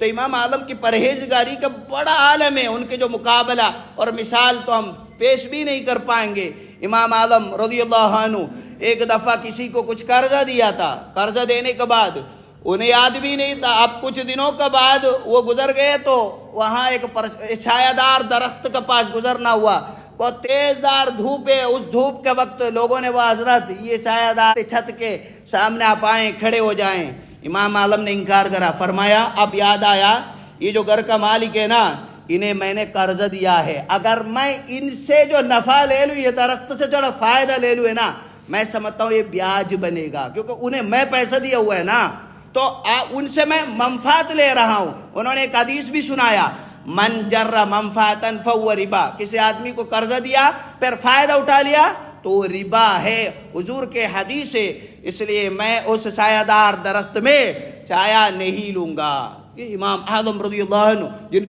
تو امام اعظم کی پرہیزگاری کا بڑا عالم ہے، ان کے جو مقابلہ اور مثال تو ہم پیش بھی نہیں کر پائیں گے۔ امام اعظم رضی اللہ عنہ ایک دفعہ کسی کو کچھ قرضہ دیا تھا، قرضہ دینے کے بعد انہیں یاد بھی نہیں تھا، اب کچھ دنوں کے بعد وہ گزر گئے تو وہاں ایک چھایہ دار درخت کے پاس گزرنا ہوا، بہت تیز دار دھوپ ہے، اس دھوپ کے وقت لوگوں نے وہ حضرت یہ چھایہ دار چھت کے سامنے آپ آئیں، کھڑے ہو جائیں۔ امام اعظم نے انکار کرا، فرمایا اب یاد آیا یہ جو گھر کا مالک ہے نا، انہیں میں نے قرض دیا ہے، اگر میں ان سے جو نفع لے لوں، یہ درخت سے جو فائدہ لے لوں ہے نا، میں سمجھتا ہوں یہ بیاج بنے گا، کیونکہ انہیں میں پیسہ دیا ہوا ہے نا، تو ان سے میں منفعت لے رہا ہوں۔ انہوں نے ایک حدیث بھی سنایا، من جر منفعتا فهو ربا، کسی آدمی کو قرضہ دیا پھر فائدہ اٹھا لیا تو ربا ہے، حضور کے حدیث ہے، اس لیے میں اس سایہ دار درخت میں چھایا نہیں لوں گا۔ یہ امام اعظم رضی اللہ عنہ جن